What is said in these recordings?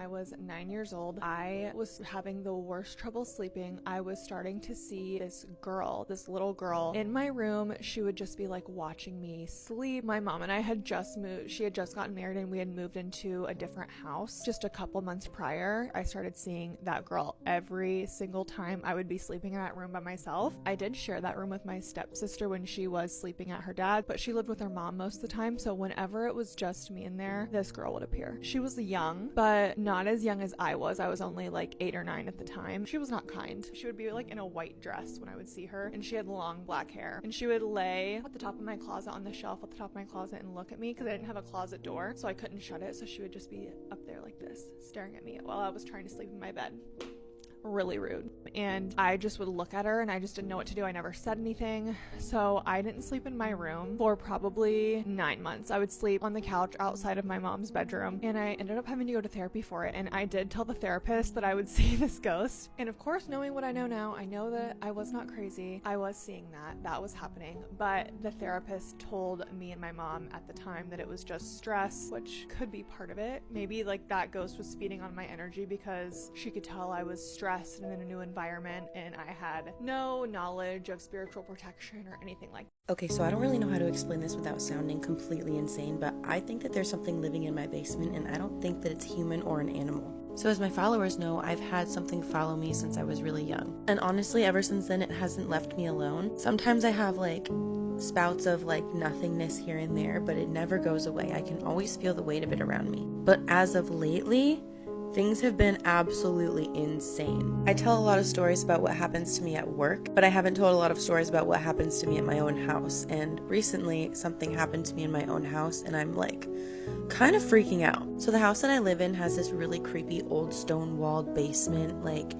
was 9 years old. I was having the worst trouble sleeping. I was starting to see this little girl in my room. She would just be like watching me sleep. My mom and I had just moved. She had just gotten married and we had moved into a different house just a couple months prior. I started seeing that girl every single time I would be sleeping in that room by myself. I did share that room with my stepsister when she was sleeping at her dad, but she lived with her mom most of the time. So whenever it was just me in there, this girl would appear. She was young, but not as young as I was. I was only like 8 or 9 at the time. She was not kind. She would be like in a white dress when I would see her, and she had long black hair, and she would lay at the top of my closet on the shelf at the top of my closet and look at me because I didn't have a closet door, so I couldn't shut it. So she would just be up there like this, staring at me while I was trying to sleep in my bed. Really rude. And I just would look at her and I just didn't know what to do. I never said anything. So I didn't sleep in my room for probably 9 months. I would sleep on the couch outside of my mom's bedroom, and I ended up having to go to therapy for it. And I did tell the therapist that I would see this ghost. And of course, knowing what I know now, I know that I was not crazy. I was seeing that was happening. But the therapist told me and my mom at the time that it was just stress, which could be part of it. Maybe like that ghost was feeding on my energy because she could tell I was stressed and in a new environment, and I had no knowledge of spiritual protection or anything like that. Okay, so I don't really know how to explain this without sounding completely insane, but I think that there's something living in my basement, and I don't think that it's human or an animal. So as my followers know, I've had something follow me since I was really young. And honestly, ever since then, it hasn't left me alone. Sometimes I have like spouts of like nothingness here and there, but it never goes away. I can always feel the weight of it around me. But as of lately, things have been absolutely insane. I tell a lot of stories about what happens to me at work, but I haven't told a lot of stories about what happens to me at my own house. And recently, something happened to me in my own house, and I'm like kind of freaking out. So the house that I live in has this really creepy old stone-walled basement, like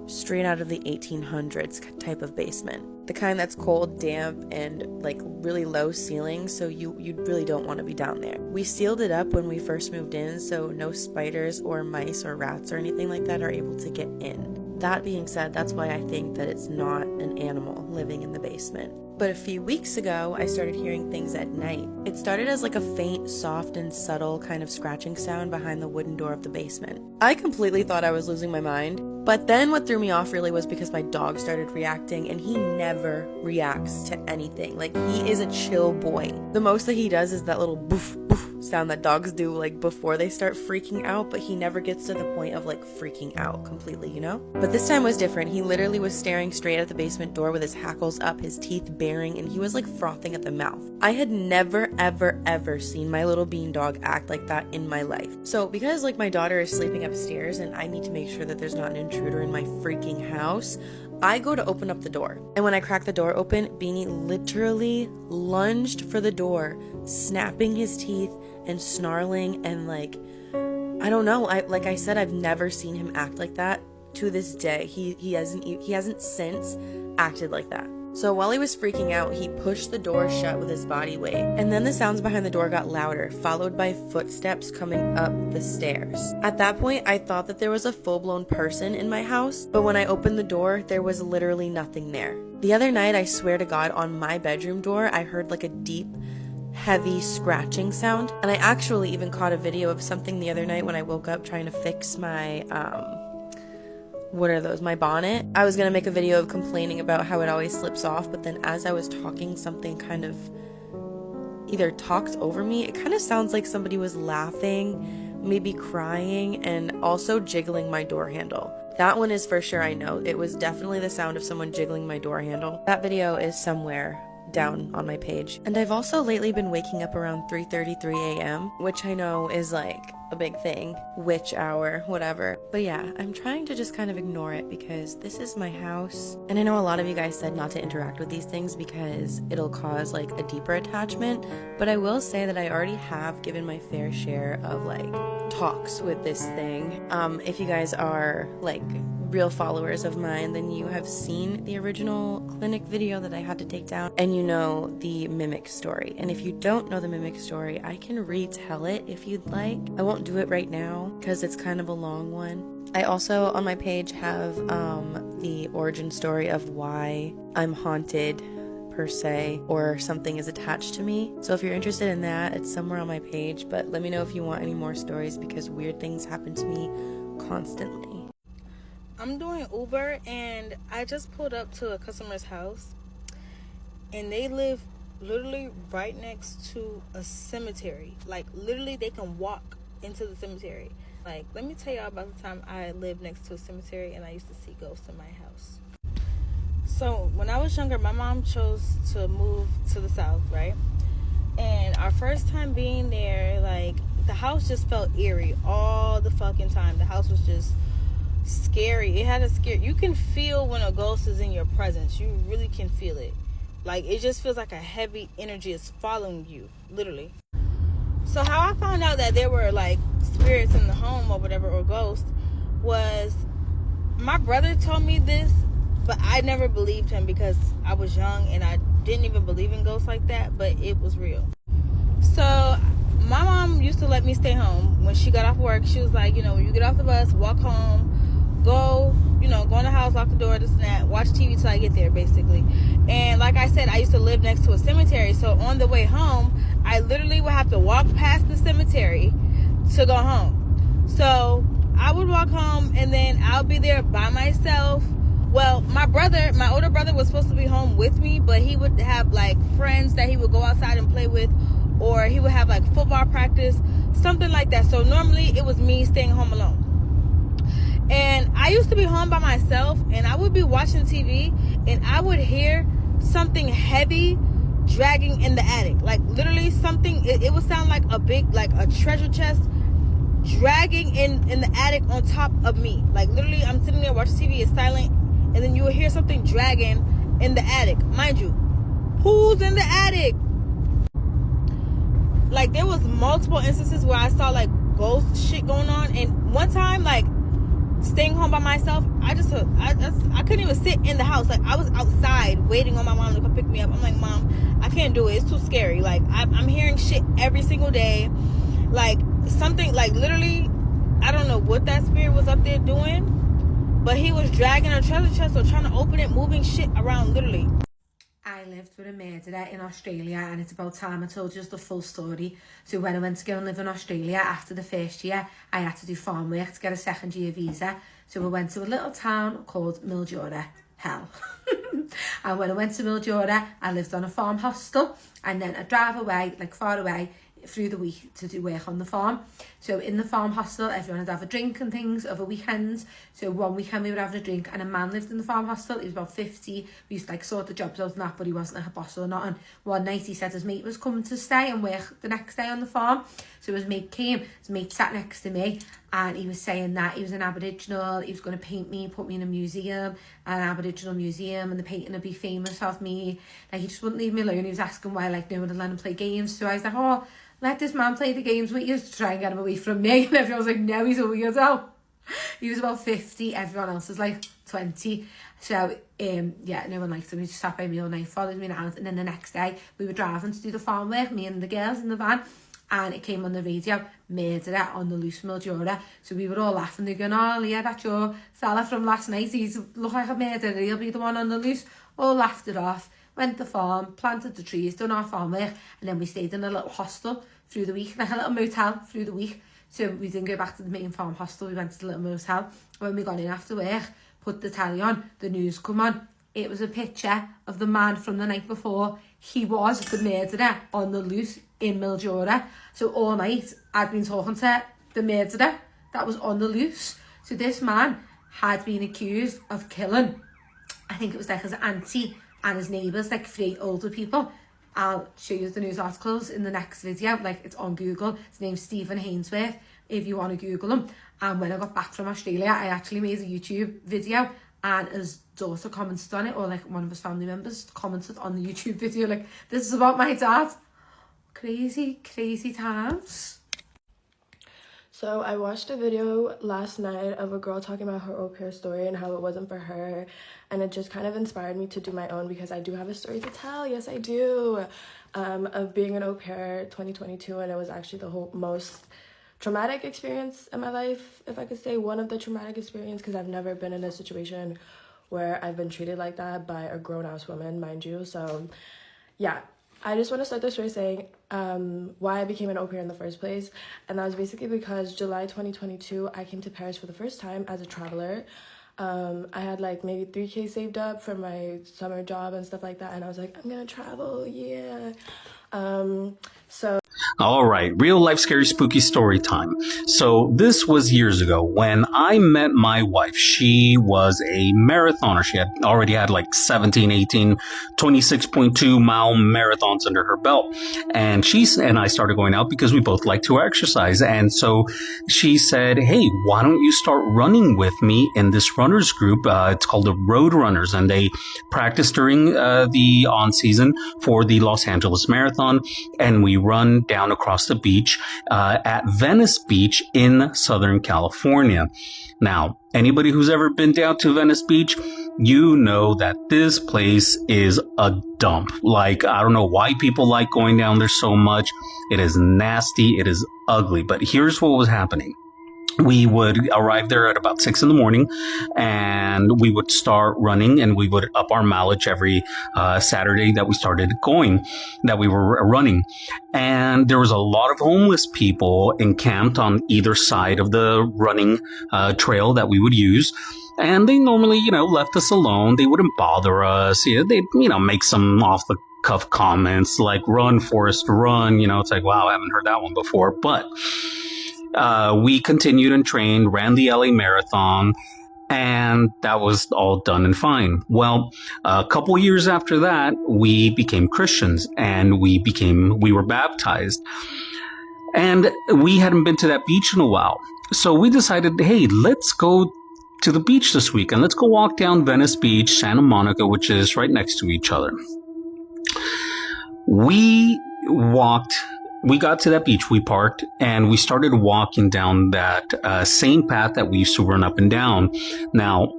straight out of the 1800s type of basement. The kind that's cold, damp, and like really low ceilings, so you really don't want to be down there. We sealed it up when we first moved in, so no spiders or mice or rats or anything like that are able to get in. That being said, that's why I think that it's not an animal living in the basement. But a few weeks ago, I started hearing things at night. It started as like a faint, soft, and subtle kind of scratching sound behind the wooden door of the basement. I completely thought I was losing my mind. But then what threw me off really was because my dog started reacting, and he never reacts to anything. Like, he is a chill boy. The most that he does is that little boof, boof sound that dogs do like before they start freaking out, but he never gets to the point of like freaking out completely, you know? But this time was different. He literally was staring straight at the basement door with his hackles up, his teeth baring, and he was like frothing at the mouth. I had never, ever seen my little bean dog act like that in my life. So because like my daughter is sleeping upstairs and I need to make sure that there's not an intruder in my freaking house, I go to open up the door. And when I crack the door open, Beanie literally lunged for the door, snapping his teeth and snarling, and like, I don't know, like I said, I've never seen him act like that. To this day, he hasn't since acted like that. So while he was freaking out, he pushed the door shut with his body weight. And then the sounds behind the door got louder, followed by footsteps coming up the stairs. At that point, I thought that there was a full-blown person in my house, but when I opened the door, there was literally nothing there. The other night, I swear to God, on my bedroom door, I heard like a deep, heavy scratching sound. And I actually even caught a video of something the other night when I woke up trying to fix my, my bonnet. I was gonna make a video of complaining about how it always slips off, but then as I was talking, something kind of either talked over me. It kind of sounds like somebody was laughing, maybe crying, and also jiggling my door handle. That one is for sure, I know. It was definitely the sound of someone jiggling my door handle. That video is somewhere down on my page. And I've also lately been waking up around 3:33 a.m., which I know is like a big thing, witch hour, whatever. But yeah, I'm trying to just kind of ignore it because this is my house. And I know a lot of you guys said not to interact with these things because it'll cause like a deeper attachment, but I will say that I already have given my fair share of like talks with this thing. If you guys are like real followers of mine, then you have seen the original clinic video that I had to take down, and you know the mimic story. And if you don't know the mimic story, I can retell it if you'd like. I won't do it right now because it's kind of a long one. I also on my page have the origin story of why I'm haunted per se, or something is attached to me. So if you're interested in that, it's somewhere on my page, but let me know if you want any more stories, because weird things happen to me constantly. I'm doing Uber and I just pulled up to a customer's house, and they live literally right next to a cemetery. Like, literally they can walk into the cemetery. Like, let me tell y'all about the time I lived next to a cemetery and I used to see ghosts in my house. So when I was younger, my mom chose to move to the south, right? And our first time being there, like, the house just felt eerie all the fucking time. The house was just scary. It had a scare. You can feel when a ghost is in your presence. You really can feel it. Like, it just feels like a heavy energy is following you, literally. So how I found out that there were like spirits in the home or whatever, or ghosts, was my brother told me this, but I never believed him because I was young and I didn't even believe in ghosts like that, but it was real. So my mom used to let me stay home when she got off work. She was like, when you get off the bus, walk home, go in the house, lock the door, this and that, watch TV till I get there, basically. And like I said, I used to live next to a cemetery, so on the way home, I literally would have to walk past the cemetery to go home. So I would walk home, and then I'll be there by myself. Well, my older brother was supposed to be home with me, but he would have like friends that he would go outside and play with, or he would have like football practice, something like that. So normally it was me staying home alone. And I used to be home by myself, and I would be watching TV, and I would hear something heavy dragging in the attic. Like, literally something, it would sound like a big, like a treasure chest dragging in the attic on top of me. Like, literally, I'm sitting there watching TV, it's silent, and then you will hear something dragging in the attic. Mind you, who's in the attic? Like, there was multiple instances where I saw like ghost shit going on, and one time, like, staying home by myself, I couldn't even sit in the house. Like, I was outside waiting on my mom to come pick me up. I'm like, Mom, I can't do it, it's too scary. Like, I'm hearing shit every single day. Like, something, like, literally, I don't know what that spirit was up there doing, but he was dragging a treasure chest or trying to open it, moving shit around, literally. I lived with a murderer in Australia, and it's about time I told you the full story. So when I went to go and live in Australia after the first year, I had to do farm work to get a second year visa. So I went to a little town called Mildura. Hell. And when I went to Mildura, I lived on a farm hostel, and then I drive away, like far away, through the week to do work on the farm. So in the farm hostel, everyone would have a drink and things over weekends. So one weekend we were having a drink, and a man lived in the farm hostel. He was about 50. We used to like sort the jobs out and that, but he wasn't like a boss or nothing. One night he said his mate was coming to stay and work the next day on the farm. So his mate came, his mate sat next to me, and he was saying that he was an Aboriginal, he was going to paint me, put me in a museum, an Aboriginal museum, and the painting would be famous of me. Like, he just wouldn't leave me alone. He was asking why, like, no one would let him play games. So I was like, oh, let this man play the games with you to try and get him away from me. And everyone was like, no, he's a weirdo. He was about 50, everyone else was like 20. So, yeah, no one liked him. He just sat by me all night, followed me around. And then the next day, we were driving to do the farm work, me and the girls in the van. And it came on the radio, murderer on the loose, Mildura. So we were all laughing. They're going, oh, yeah, that's your fella from last night. He's look like a murderer. He'll be the one on the loose. All laughed it off. Went to the farm, planted the trees, done our farm work, and then we stayed in a little hostel through the week, like a little motel through the week. So we didn't go back to the main farm hostel, we went to the little motel. When we got in after work, put the telly on, the news come on. It was a picture of the man from the night before. He was the murderer on the loose in Mildura. So all night I'd been talking to the murderer that was on the loose. So this man had been accused of killing, I think it was like his auntie and his neighbours, like 3 older people. I'll show you the news articles in the next video. Like, it's on Google. His name's Stephen Hainsworth, if you want to Google him. And when I got back from Australia, I actually made a YouTube video, and his daughter commented on it, or like one of his family members commented on the YouTube video, like, this is about my dad. Crazy, crazy times. So I watched a video last night of a girl talking about her au pair story and how it wasn't for her, and it just kind of inspired me to do my own, because I do have a story to tell. Yes, I do. Of being an au pair 2022, and it was actually the most traumatic experience in my life, if I could say one of the traumatic experience, because I've never been in a situation where I've been treated like that by a grown-ass woman, mind you. So yeah, I just want to start the story saying why I became an au pair in the first place. And that was basically because July 2022, I came to Paris for the first time as a traveler. I had like maybe 3K saved up for my summer job and stuff like that. And I was like, I'm going to travel. Yeah. All right, real life scary spooky story time. So this was years ago when I met my wife. She was a marathoner. She had already had like 17, 18, 26.2 mile marathons under her belt. And she and I started going out because we both like to exercise. And so she said, hey, why don't you start running with me in this runners group? It's called the Road Runners, and they practice during the on season for the Los Angeles Marathon. And we run down across the beach at Venice Beach in Southern California. Now, anybody who's ever been down to Venice Beach, you know that this place is a dump. Like, I don't know why people like going down there so much. It is nasty. It is ugly. But here's what was happening. We would arrive there at about 6 a.m. and we would start running, and we would up our mileage every Saturday that we started going, that we were running. And there was a lot of homeless people encamped on either side of the running trail that we would use. And they normally, left us alone. They wouldn't bother us. They'd, make some off the cuff comments like "run, Forrest, run." It's like, wow, I haven't heard that one before. But we continued and trained, ran the LA Marathon, and that was all done and fine. Well, a couple years after that, we became Christians, and we were baptized. And we hadn't been to that beach in a while. So we decided, hey, let's go to the beach this week, and let's go walk down Venice Beach, Santa Monica, which is right next to each other. We got to that beach, we parked, and we started walking down that same path that we used to run up and down. Now,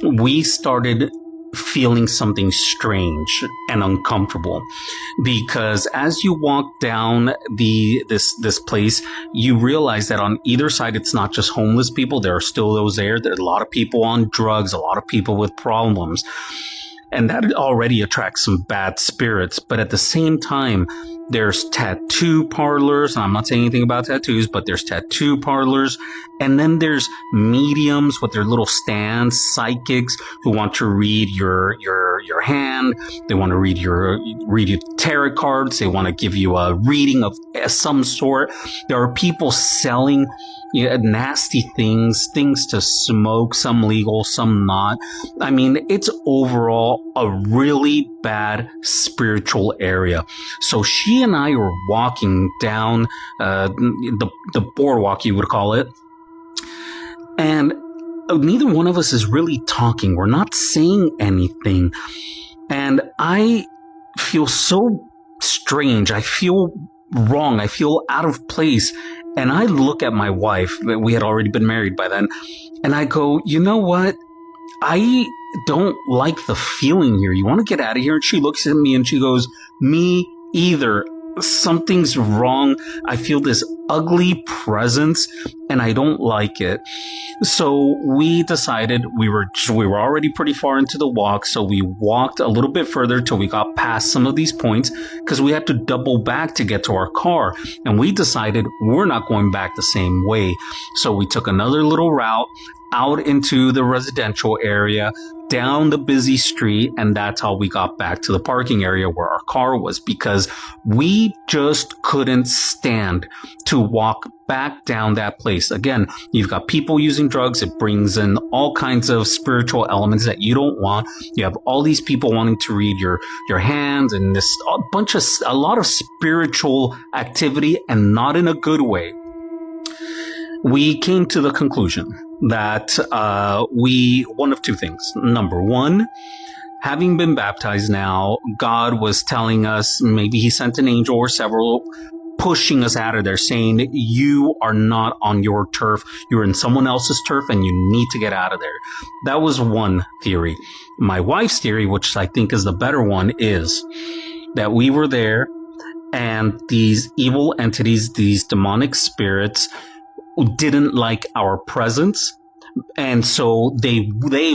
we started feeling something strange and uncomfortable, because as you walk down this place, you realize that on either side, it's not just homeless people. There are still those there. There are a lot of people on drugs, a lot of people with problems. And that already attracts some bad spirits. But at the same time, there's tattoo parlors. And I'm not saying anything about tattoos, but there's tattoo parlors. And then there's mediums with their little stands, psychics who want to read your hand. They want to read your tarot cards. They want to give you a reading of some sort. There are people selling nasty things to smoke, some legal, some not. I mean, it's overall a really bad spiritual area. So she and I were walking down the boardwalk, you would call it, and neither one of us is really talking. We're not saying anything. And I feel so strange. I feel wrong. I feel out of place. And I look at my wife, we had already been married by then, and I go, you know what? I don't like the feeling here. You want to get out of here? And she looks at me and she goes, me either. Something's wrong. I feel this ugly presence and I don't like it. So we decided we were already pretty far into the walk. So we walked a little bit further till we got past some of these points, because we had to double back to get to our car. And we decided we're not going back the same way. So we took another little route out into the residential area, down the busy street, and that's how we got back to the parking area where our car was, because we just couldn't stand to walk back down that place. Again, you've got people using drugs. It brings in all kinds of spiritual elements that you don't want. You have all these people wanting to read your hands, and a lot of spiritual activity, and not in a good way. We came to the conclusion that one of two things. Number one, having been baptized now, God was telling us, maybe he sent an angel or several, pushing us out of there, saying, you are not on your turf. You're in someone else's turf and you need to get out of there. That was one theory. My wife's theory, which I think is the better one, is that we were there and these evil entities, these demonic spirits, didn't like our presence, And so they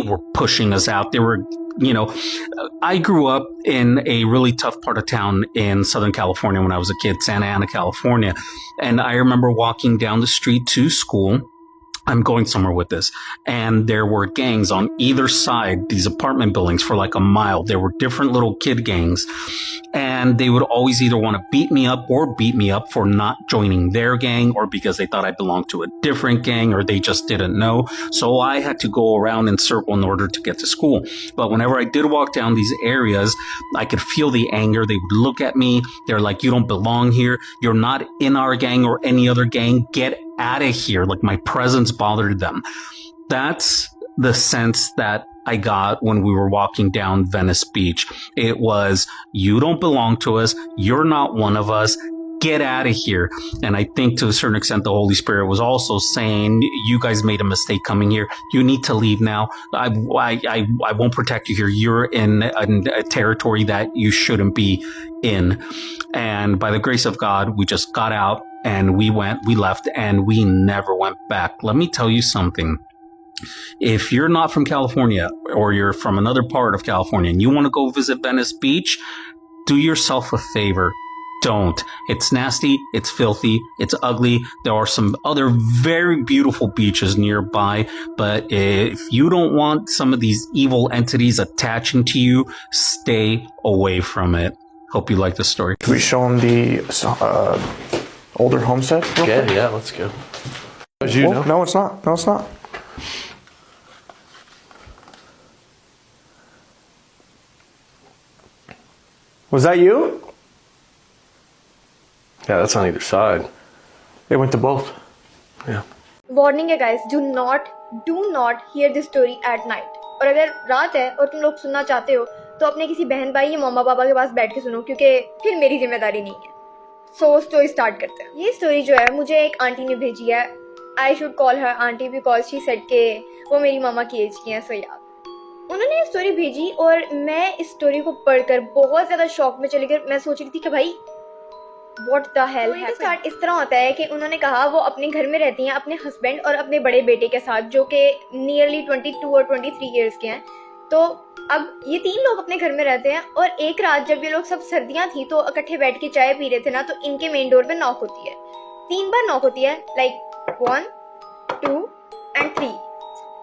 were pushing us out. They were, you know, I grew up in a really tough part of town in Southern California when I was a kid, Santa Ana, California. And I remember walking down the street to school. I'm going somewhere with this. And there were gangs on either side, these apartment buildings for like a mile. There were different little kid gangs. And they would always either want to beat me up for not joining their gang, or because they thought I belonged to a different gang, or they just didn't know. So I had to go around in circle in order to get to school. But whenever I did walk down these areas, I could feel the anger. They would look at me. They're like, you don't belong here. You're not in our gang or any other gang. Get out of here. Like my presence bothered them. That's the sense that I got when we were walking down Venice Beach. It was, you don't belong to us. You're not one of us. Get out of here. And I think to a certain extent, the Holy Spirit was also saying, you guys made a mistake coming here. You need to leave now. I won't protect you here. You're in a territory that you shouldn't be in. And by the grace of God, we just got out and we left, and we never went back. Let me tell you something. If you're not from California, or you're from another part of California and you want to go visit Venice Beach, do yourself a favor. Don't. It's nasty. It's filthy. It's ugly. There are some other very beautiful beaches nearby, but if you don't want some of these evil entities attaching to you, stay away from it. Hope you like the story. Can we show them the older homestead? Yeah, let's go. As you know? No, it's not. No, it's not. Was that you? Yeah, that's on either side. It went to both. Yeah. Warning है guys, do not hear this story at night. और अगर रात है और तुम लोग सुनना चाहते हो तो अपने किसी बहन भाई या मम्मा पापा के पास बैठ के सुनो, क्योंकि फिर मेरी जिम्मेदारी नहीं है। सो स्टोरी स्टार्ट करते हैं। ये स्टोरी जो है मुझे एक आंटी ने भेजी है। I should call her aunty because she said के वो मेरी मामा की एज की हैं। सो या उन्होंने ये स्टोरी भेजी और मैं इस स्टोरी को पढ़कर बहुत ज़्यादा शॉक में चली गई। मैं सोच रही थी कि भाई what the hell happened. Start इस तरह होता है कि उन्होंने कहा वो अपने घर में रहती हैं अपने हस्बैंड और अपने बड़े बेटे के साथ, जो कि नियरली 22 और 23 ईयर्स के हैं। तो अब ये 3 लोग अपने घर में रहते हैं और एक रात जब ये लोग सब सर्दियां थी तो इकट्ठे बैठ के चाय पी रहे थे ना, तो इनके मेन डोर पे नॉक होती है। 3 बार नॉक होती है, लाइक 1 2 एंड 3।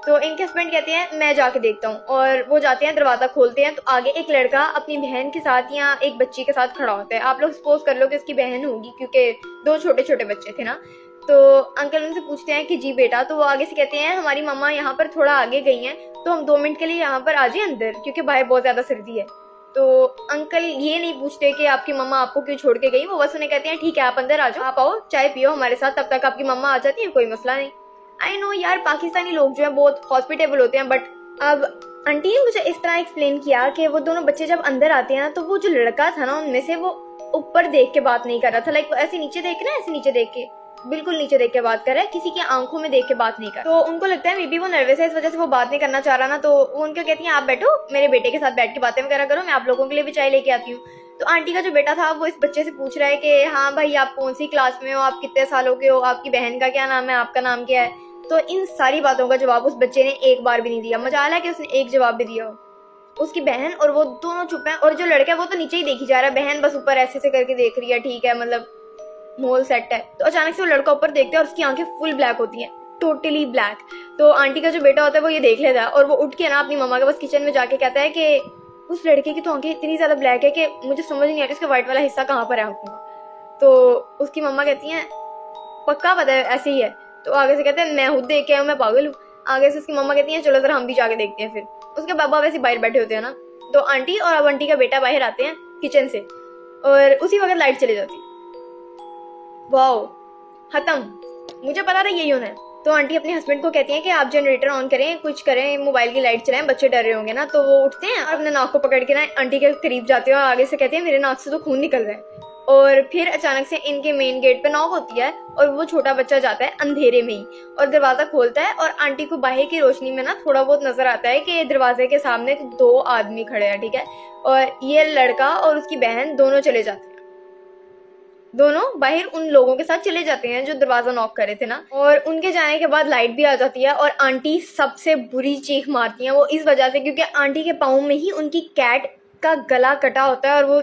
तो इनके हस्बैंड कहते हैं मैं जाके देखता हूँ, और वो जाते हैं, दरवाज़ा खोलते हैं तो आगे एक लड़का अपनी बहन के साथ या एक बच्ची के साथ खड़ा होता है। आप लोग सपोज कर लो कि उसकी बहन होगी, क्योंकि 2 छोटे छोटे बच्चे थे ना। तो अंकल उनसे पूछते हैं कि जी बेटा, तो वो आगे से कहते हैं हमारी मम्मा यहाँ पर थोड़ा आगे गई हैं, तो हम 2 मिनट के लिए यहाँ पर आ जाए अंदर, क्योंकि बाहर बहुत ज़्यादा सर्दी है। तो अंकल ये नहीं पूछते कि आपकी मम्मा आपको क्यों छोड़ के गई, वो बस उन्हें कहते हैं ठीक है आप अंदर आ जाओ, आप आओ चाय पियो हमारे साथ, तब तक आपकी मम्मा आ जाती है, कोई मसला नहीं। आई नो यार, पाकिस्तानी लोग जो है बहुत हॉस्पिटेबल होते हैं, बट अब आंटी ने मुझे इस तरह एक्सप्लेन किया कि वो दोनों बच्चे जब अंदर आते हैं तो वो जो लड़का था ना उनमें से, वो ऊपर देख के बात नहीं कर रहा था, लाइक ऐसे नीचे देख के ना, ऐसे नीचे देख के, बिल्कुल नीचे देख के बात कर रहा है, किसी की आंखों में देख के बात नहीं कर। तो उनको लगता है मे बी वो नर्वस है, इस वजह से वो बात नहीं करना चाह रहा ना। तो वो उनको कहती हैं आप बैठो, मेरे बेटे के साथ बैठ के बातें वगैरह करो, मैं आप लोगों के लिए भी चाय लेके आती हूँ। तो आंटी का जो बेटा था वो इस बच्चे से पूछ रहा है कि हाँ भाई आप कौन सी क्लास में हो, आप कितने सालों के हो, आपकी बहन का क्या नाम है, आपका नाम क्या है। तो इन सारी बातों का जवाब उस बच्चे ने एक बार भी नहीं दिया। मजाल है कि उसने एक जवाब भी दिया हो। उसकी बहन और वो दोनों चुप हैं, और जो लड़का है वो तो नीचे ही देखी जा रहा है, बहन बस ऊपर ऐसे से करके देख रही है, ठीक है मतलब मोल सेट है। तो अचानक से वो लड़का ऊपर देखता है और उसकी आंखें फुल ब्लैक होती हैं, टोटली ब्लैक। तो आंटी का जो बेटा होता है वो ये देख लेता है और वो उठ के ना अपनी मम्मा के पास किचन में जाके कहता है कि उस लड़के की तो आंखें इतनी ज्यादा ब्लैक है कि मुझे समझ नहीं आ रही उसका व्हाइट वाला हिस्सा कहाँ पर है आंखों का। तो उसकी मम्मा कहती हैं पक्का पता है ऐसे ही है। तो आगे से कहते हैं मैं खुद देख के आया हूँ, मैं पागल हूँ। आगे से उसकी मम्मा कहती हैं चलो जरा हम भी जाके देखते हैं। फिर उसके पापा वैसे बाहर बैठे होते हैं ना, तो आंटी और अब आंटी का बेटा बाहर आते हैं किचन से, और उसी वक्त लाइट चली जाती। वाओ खत्म, मुझे पता था यही होना है। तो आंटी अपने हस्बैंड को कहती हैं कि आप जनरेटर ऑन करें, कुछ करें, मोबाइल की लाइट चलाएं, बच्चे डर रहे होंगे ना। तो वो उठते हैं और अपने नाक को पकड़ के ना आंटी के करीब जाते हैं और आगे से कहते हैं मेरे नाक से तो खून निकल रहा है। और फिर अचानक से इनके मेन गेट पे नॉक होती है और वो छोटा बच्चा जाता है अंधेरे में ही और दरवाजा खोलता है, और आंटी को बाहर की रोशनी में ना थोड़ा बहुत नजर आता है कि दरवाजे के सामने 2 आदमी खड़े हैं, ठीक है। और ये लड़का और उसकी बहन दोनों चले जाते हैं। दोनों बाहर उन लोगों के साथ चले जाते हैं जो दरवाजा नॉक करे थे ना, और उनके जाने के बाद लाइट भी आ जाती है और आंटी सबसे बुरी चीख मारती हैं। वो इस वजह से क्योंकि आंटी के पाँव में ही उनकी कैट का गला कटा होता है, और वो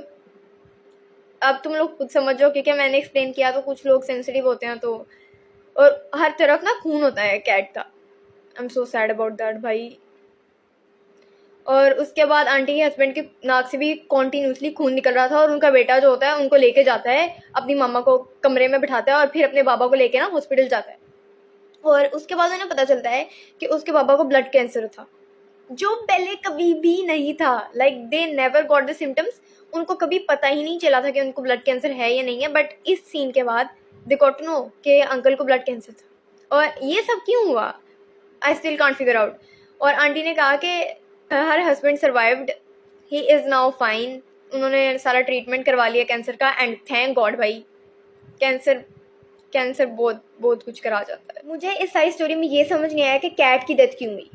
अब तुम लोग खुद समझो क्योंकि मैंने एक्सप्लेन किया तो कुछ लोग सेंसिटिव होते हैं, तो और हर तरफ ना खून होता है कैट का। I am so sad about that भाई। और उसके बाद आंटी के हस्बैंड के नाक से भी कॉन्टीन्यूसली खून निकल रहा था, और उनका बेटा जो होता है उनको लेके जाता है, अपनी मामा को कमरे में बिठाता है और फिर अपने बाबा को लेके ना हॉस्पिटल जाता है। और उसके बाद उन्हें पता चलता है कि उसके बाबा को ब्लड कैंसर था, जो पहले कभी भी नहीं था। Like they never got the symptoms. उनको कभी पता ही नहीं चला था कि उनको ब्लड कैंसर है या नहीं है, बट इस सीन के बाद दे गॉट टू नो कि अंकल को ब्लड कैंसर था। और ये सब क्यों हुआ, I still can't figure out. और आंटी ने कहा कि her husband survived, he is now fine. उन्होंने सारा ट्रीटमेंट करवा लिया कैंसर का, एंड थैंक गॉड भाई। कैंसर बहुत बहुत कुछ करा जाता है। मुझे इस सारी स्टोरी में ये समझ नहीं आया कि कैट की डेथ क्यों हुई,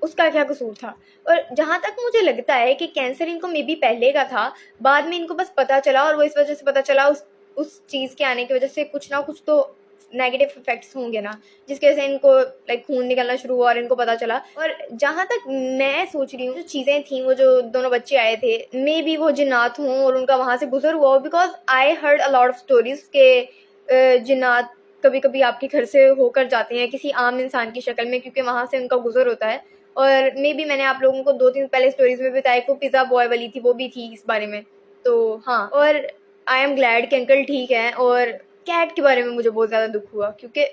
उसका क्या कसूर था। और जहाँ तक मुझे लगता है कि कैंसर इनको मे बी पहले का था, बाद में इनको बस पता चला, और वो इस वजह से पता चला उस चीज़ के आने की वजह से कुछ ना कुछ तो नेगेटिव इफेक्ट्स होंगे ना, जिसकी वजह से इनको लाइक खून निकलना शुरू हुआ और इनको पता चला। और जहाँ तक मैं सोच रही हूँ, जो चीज़ें थी, वो जो दोनों बच्चे आए थे, मे बी वो जिन्नात हों और उनका वहाँ से गुजर हुआ हो, because I heard a lot of stories के जिन्नात कभी कभी आपके घर से होकर जाते हैं किसी आम इंसान की शक्ल में, क्योंकि वहाँ से उनका गुजर होता है। और मे बी मैंने आप लोगों को 2-3 पहले स्टोरीज में बताया कि वो पिज़्ज़ा बॉय वाली थी, वो भी थी इस बारे में। तो हाँ, और आई एम ग्लैड कि अंकल ठीक है। और कैट के बारे में मुझे बहुत ज़्यादा दुख हुआ, क्योंकि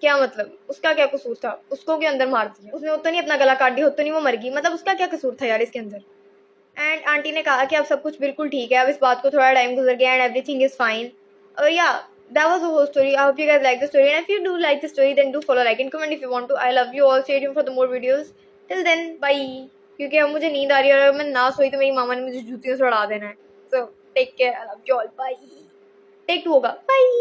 क्या मतलब, उसका क्या कसूर था, उसको क्यों अंदर मार दिया, उसने तो नहीं अपना गला काट दिया, तो नहीं वो मर गई, मतलब उसका क्या कसूर था यार इसके अंदर। एंड आंटी ने कहा कि अब सब कुछ बिल्कुल ठीक है, अब इस बात को थोड़ा टाइम गुजर गया एंड एवरीथिंग इज फाइन। और या that was the whole story. I hope you guys like the story, and if you do like the story then do follow, like and comment if you want to. I love you all. Stay tuned for the more videos. Till then, bye. क्योंकि अब मुझे नींद आ रही है, और अगर मैं ना सोई तो मेरी मामा ने मुझे जूतियों से उड़ा देना है। So take care. I love you all. Bye. Take 2 होगा. Bye.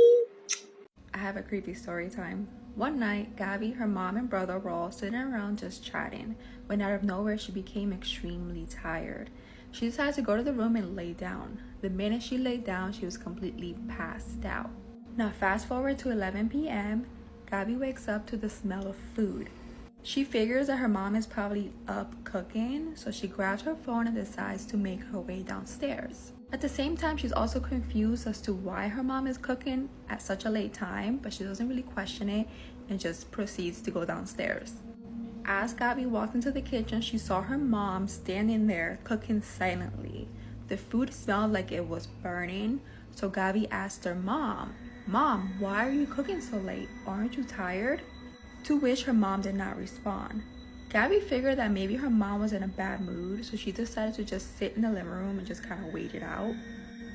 I have a creepy story time. One night, Gabby, her mom, and brother were all sitting around just chatting when out of nowhere she became extremely tired. She decided to go to the room and lay down. The minute she laid down, she was completely passed out. Now fast forward to 11 p.m., Gabby wakes up to the smell of food. She figures that her mom is probably up cooking, so she grabs her phone and decides to make her way downstairs. At the same time, she's also confused as to why her mom is cooking at such a late time, but she doesn't really question it and just proceeds to go downstairs. As Gabby walked into the kitchen, she saw her mom standing there cooking silently. The food smelled like it was burning, so Gabby asked her mom, why are you cooking so late? Aren't you tired? To which her mom did not respond. Gabby figured that maybe her mom was in a bad mood, so she decided to just sit in the living room and just kind of wait it out.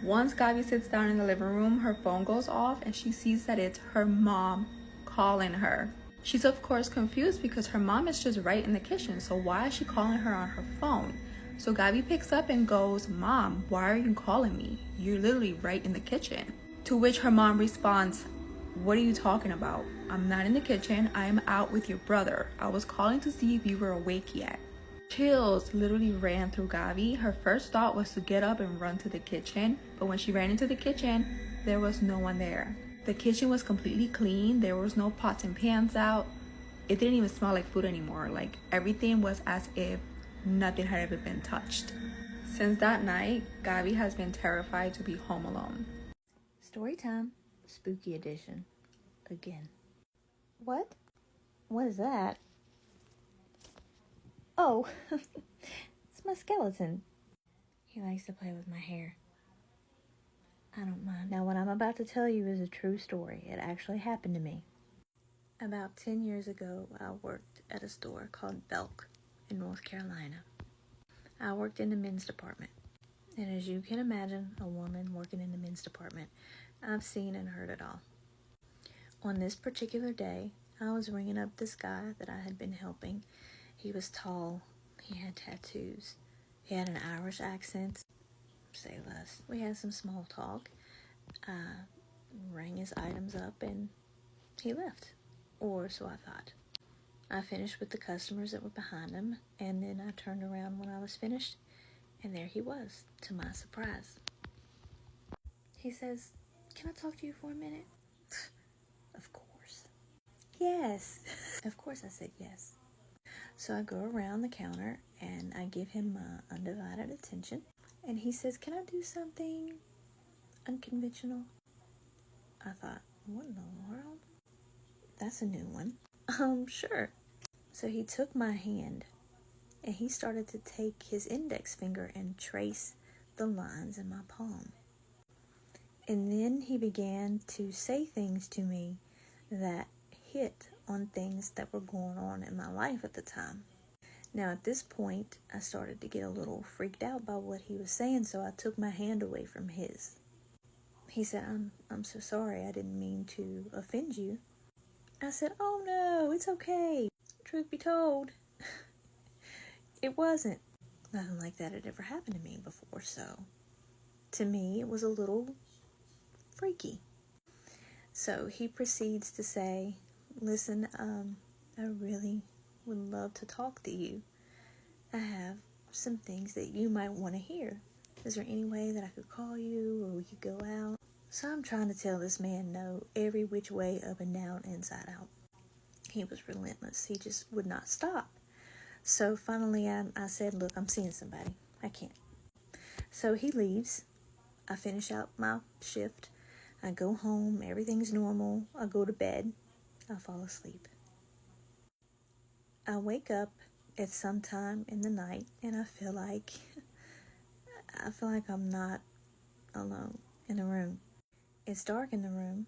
Once Gabby sits down in the living room, her phone goes off and she sees that it's her mom calling her. She's of course confused because her mom is just right in the kitchen, so why is she calling her on her phone? So Gabby picks up and goes, "Mom, why are you calling me? You're literally right in the kitchen." To which her mom responds, "What are you talking about? I'm not in the kitchen. I am out with your brother. I was calling to see if you were awake yet." Chills literally ran through Gabby. Her first thought was to get up and run to the kitchen, but when she ran into the kitchen, there was no one there. The kitchen was completely clean. There was no pots and pans out. It didn't even smell like food anymore. Like everything was as if nothing had ever been touched. Since that night, Gabby has been terrified to be home alone. Storytime, spooky edition, again. What? What is that? Oh, it's my skeleton. He likes to play with my hair. I don't mind. Now, what I'm about to tell you is a true story. It actually happened to me. About 10 years ago, I worked at a store called Belk in North Carolina. I worked in the men's department. And as you can imagine, a woman working in the men's department, I've seen and heard it all. On this particular day, I was ringing up this guy that I had been helping. He was tall. He had tattoos. He had an Irish accent. Say less. We had some small talk. I rang his items up and he left. Or so I thought. I finished with the customers that were behind him, and then I turned around when I was finished, and there he was, to my surprise. He says, can I talk to you for a minute? Of course. Yes. Of course I said yes. So I go around the counter and I give him my undivided attention. And he says, can I do something unconventional? I thought, what in the world? That's a new one. Sure. So he took my hand and he started to take his index finger and trace the lines in my palm. And then he began to say things to me that hit on things that were going on in my life at the time. Now at this point, I started to get a little freaked out by what he was saying, so I took my hand away from his. He said, I'm so sorry, I didn't mean to offend you. I said, oh no, it's okay. Truth be told, it wasn't. Nothing like that had ever happened to me before, so to me it was a little freaky. So he proceeds to say, listen, I really would love to talk to you. I have some things that you might want to hear. Is there any way that I could call you or we could go out? So I'm trying to tell this man no every which way, up and down, inside out. He was relentless. He just would not stop. So finally I said, look, I'm seeing somebody. I can't. So he leaves. I finish out my shift. I go home. Everything's normal. I go to bed. I fall asleep. I wake up at some time in the night and I feel like I'm not alone in the room. It's dark in the room.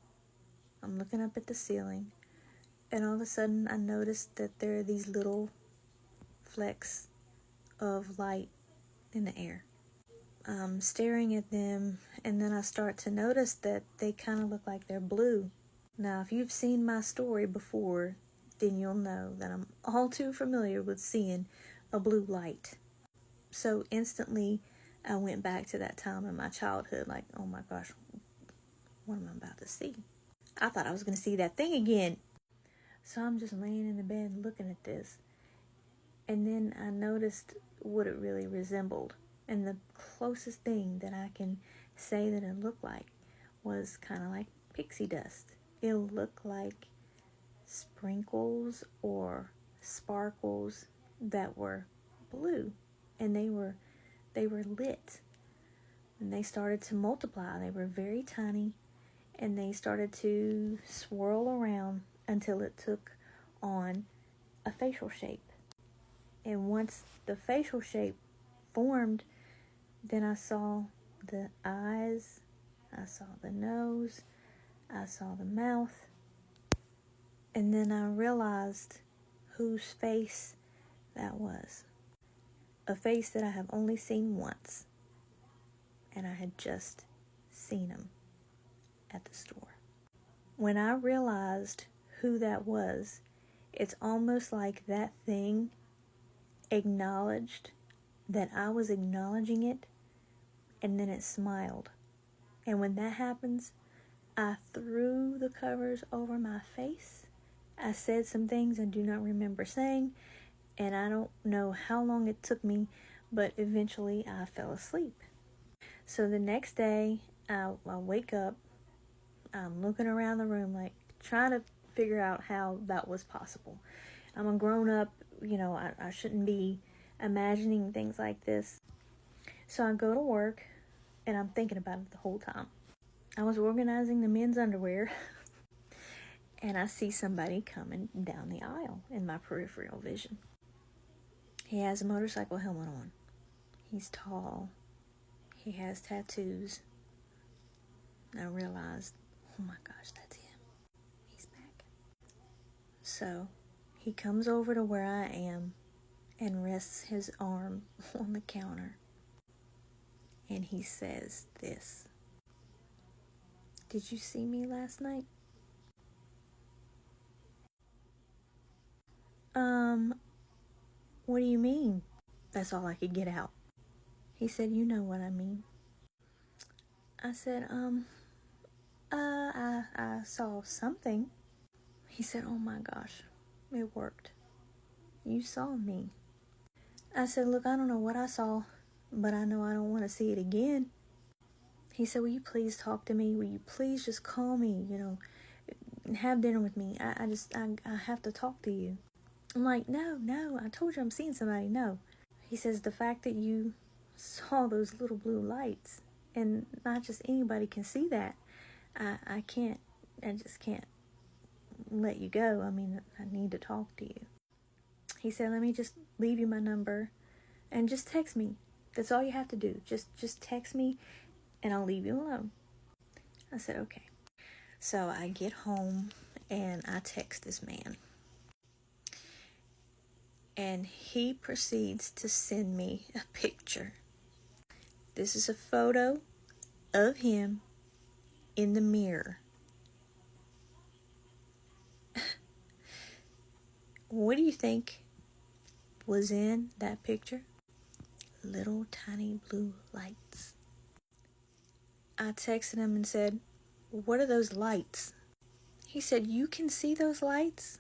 I'm looking up at the ceiling, and all of a sudden I notice that there are these little flecks of light in the air. I'm staring at them, and then I start to notice that they kind of look like they're blue. Now, if you've seen my story before, then you'll know that I'm all too familiar with seeing a blue light. So instantly, I went back to that time in my childhood, like, oh my gosh, what am I about to see? I thought I was going to see that thing again. So I'm just laying in the bed looking at this. And then I noticed what it really resembled. And the closest thing that I can say that it looked like was kind of like pixie dust. It looked like sprinkles or sparkles that were blue. And they were lit. And they started to multiply. They were very tiny. And they started to swirl around until it took on a facial shape. And once the facial shape formed, then I saw the eyes, I saw the nose, I saw the mouth, and then I realized whose face that was. A face that I have only seen once, and I had just seen him at the store. When I realized who that was, it's almost like that thing acknowledged that I was acknowledging it, and then it smiled. And when that happens, I threw the covers over my face. I said some things I do not remember saying, and I don't know how long it took me, but eventually I fell asleep. So the next day, I wake up, I'm looking around the room, like, trying to figure out how that was possible. I'm a grown-up, I shouldn't be imagining things like this. So I go to work, and I'm thinking about it the whole time. I was organizing the men's underwear, and I see somebody coming down the aisle in my peripheral vision. He has a motorcycle helmet on. He's tall. He has tattoos. And I realized, oh my gosh, that's him. He's back. So he comes over to where I am and rests his arm on the counter. And he says this. Did you see me last night? What do you mean? That's all I could get out. He said, you know what I mean. I said, I saw something. He said, oh my gosh, it worked. You saw me. I said, look, I don't know what I saw, but I know I don't want to see it again. He said, will you please talk to me? Will you please just call me, you know, and have dinner with me? I have to talk to you. I'm like, no, I told you I'm seeing somebody. No. He says, the fact that you saw those little blue lights, and not just anybody can see that, I just can't let you go. I mean, I need to talk to you. He said, let me just leave you my number and just text me. That's all you have to do. Just text me and I'll leave you alone. I said, okay. So I get home and I text this man. And he proceeds to send me a picture. This is a photo of him in the mirror. What do you think was in that picture? Little tiny blue lights. I texted him and said, what are those lights? He said, you can see those lights?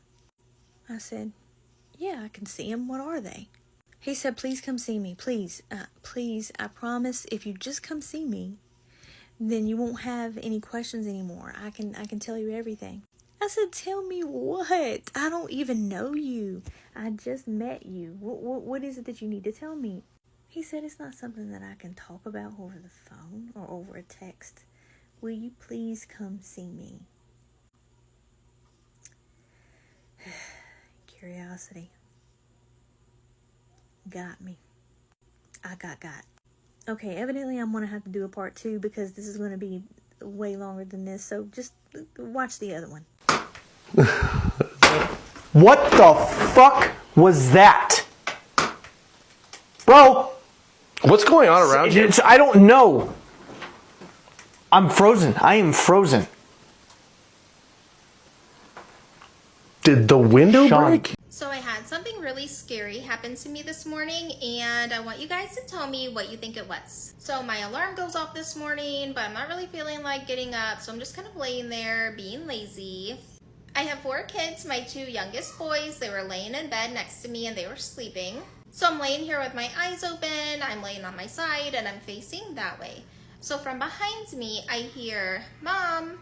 I said, yeah, I can see them. What are they? He said, please come see me. Please, I promise if you just come see me, then you won't have any questions anymore. I can tell you everything. I said, tell me what? I don't even know you. I just met you. What is it that you need to tell me? He said, it's not something that I can talk about over the phone or over a text. Will you please come see me? Curiosity got me. I got. Okay, evidently I'm going to have to do a part 2 because this is going to be way longer than this. So just watch the other one. What the fuck was that? Bro! What's going on around you? I don't know. I'm frozen. I am frozen. Did the window Sean. break? So I had something really scary happen to me this morning, and I want you guys to tell me what you think it was. So my alarm goes off this morning, but I'm not really feeling like getting up, so I'm just kind of laying there being lazy. I have 4 kids. My 2 youngest boys, they were laying in bed next to me and they were sleeping. So I'm laying here with my eyes open, I'm laying on my side, and I'm facing that way. So from behind me, I hear, Mom,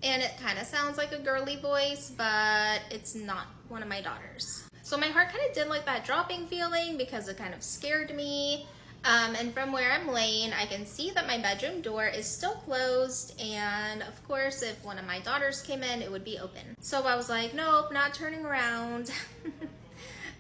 and it kind of sounds like a girly voice, but it's not one of my daughters. So my heart kind of did like that dropping feeling because it kind of scared me. And from where I'm laying, I can see that my bedroom door is still closed, and of course if one of my daughters came in, it would be open. So I was like, nope, not turning around.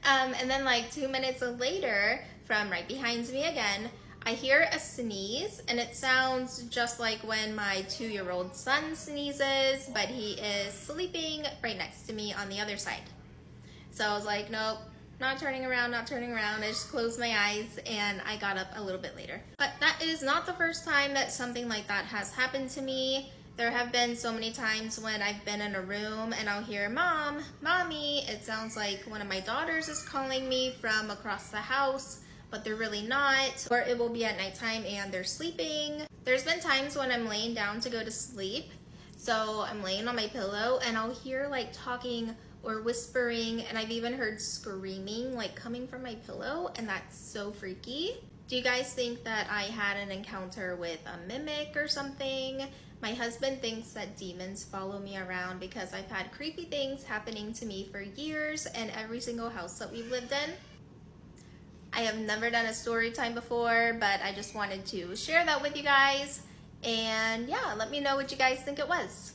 And then like 2 minutes later, from right behind me again, I hear a sneeze, and it sounds just like when my 2-year-old son sneezes, but he is sleeping right next to me on the other side. So I was like, nope, not turning around. I just closed my eyes and I got up a little bit later. But that is not the first time that something like that has happened to me. There have been so many times when I've been in a room and I'll hear, Mom, Mommy. It sounds like one of my daughters is calling me from across the house, but they're really not. Or it will be at nighttime and they're sleeping. There's been times when I'm laying down to go to sleep. So I'm laying on my pillow and I'll hear like talking or whispering, and I've even heard screaming like coming from my pillow, and that's so freaky. Do you guys think that I had an encounter with a mimic or something? My husband thinks that demons follow me around because I've had creepy things happening to me for years in every single house that we've lived in. I have never done a story time before, but I just wanted to share that with you guys. And yeah, let me know what you guys think it was.